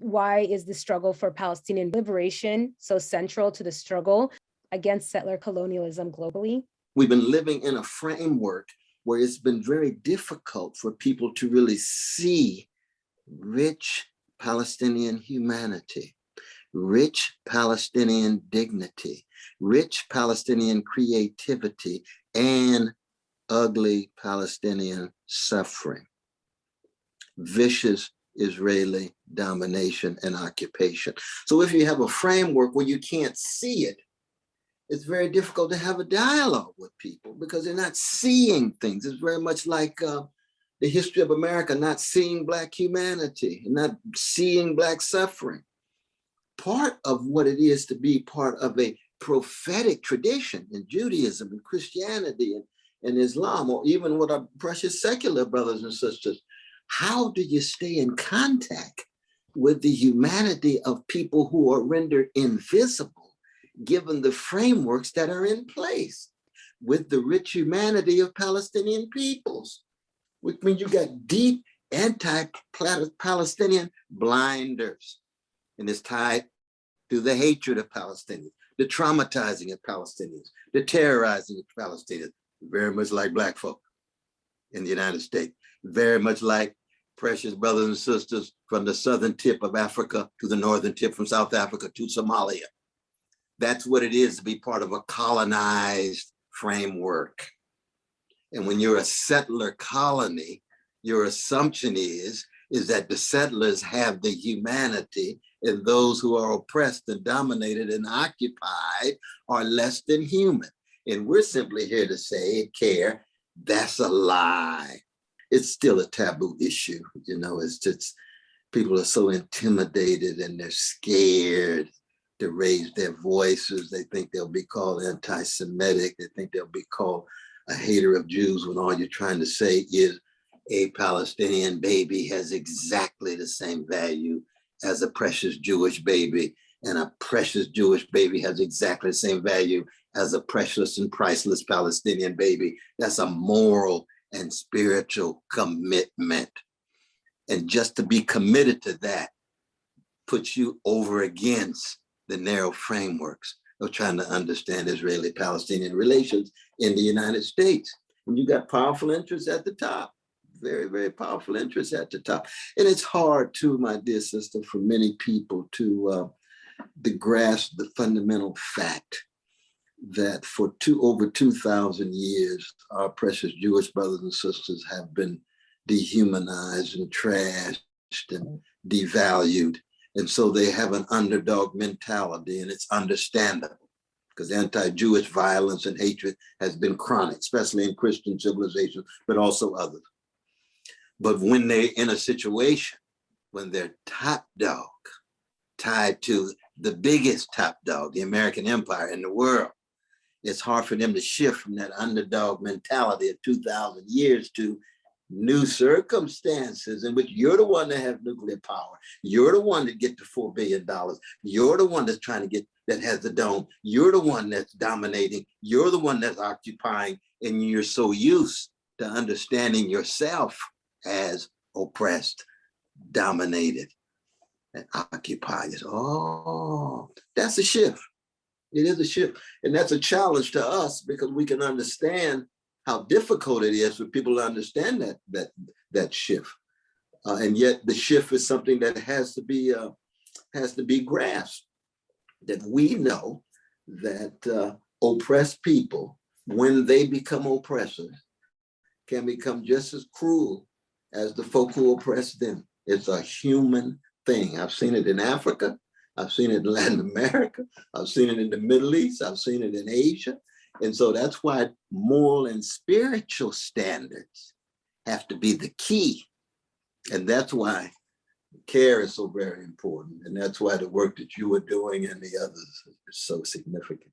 Why is the struggle for Palestinian liberation so central to the struggle against settler colonialism globally? We've been living in a framework where it's been very difficult for people to really see rich Palestinian humanity, rich Palestinian dignity, rich Palestinian creativity, and ugly Palestinian suffering, vicious Israeli domination and occupation. So if you have a framework where you can't see it, it's very difficult to have a dialogue with people because they're not seeing things. It's very much like the history of America, not seeing Black humanity, not seeing Black suffering. Part of what it is to be part of a prophetic tradition in Judaism and Christianity and Islam, or even with our precious secular brothers and sisters, how do you stay in contact with the humanity of people who are rendered invisible given the frameworks that are in place with the rich humanity of Palestinian peoples? Which means you got deep anti-Palestinian blinders, and it's tied to the hatred of Palestinians, the traumatizing of Palestinians, the terrorizing of Palestinians, very much like Black folk in the United States, very much like precious brothers and sisters from the southern tip of Africa to the northern tip, from South Africa to Somalia. That's what it is to be part of a colonized framework. And when you're a settler colony, your assumption is that the settlers have the humanity and those who are oppressed and dominated and occupied are less than human. And we're simply here to say, care, that's a lie. It's still a taboo issue. You know, it's just, people are so intimidated and they're scared to raise their voices. They think they'll be called anti-Semitic. They think they'll be called a hater of Jews when all you're trying to say is a Palestinian baby has exactly the same value as a precious Jewish baby, and a precious Jewish baby has exactly the same value as a precious and priceless Palestinian baby. That's a moral and spiritual commitment. And just to be committed to that puts you over against the narrow frameworks of trying to understand Israeli-Palestinian relations in the United States. And you got powerful interests at the top, very, very powerful interests at the top. And it's hard too, my dear sister, for many people to grasp the fundamental fact that for over 2,000 years, our precious Jewish brothers and sisters have been dehumanized and trashed and devalued. And so they have an underdog mentality, and it's understandable because anti-Jewish violence and hatred has been chronic, especially in Christian civilizations, but also others. But when they're in a situation when they're top dog, tied to the biggest top dog, the American empire in the world, it's hard for them to shift from that underdog mentality of 2,000 years to new circumstances in which you're the one that has nuclear power. You're the one that get the $4 billion. You're the one that's trying to get, that has the dome. You're the one that's dominating. You're the one that's occupying. And you're so used to understanding yourself as oppressed, dominated, and occupied. Oh, that's a shift. It is a shift. And that's a challenge to us because we can understand how difficult it is for people to understand that shift. And yet the shift is something that has to be grasped, that we know that oppressed people, when they become oppressors, can become just as cruel as the folk who oppress them. It's a human thing. I've seen it in Africa. I've seen it in Latin America. I've seen it in the Middle East. I've seen it in Asia. And so that's why moral and spiritual standards have to be the key. And that's why care is so very important. And that's why the work that you are doing and the others is so significant.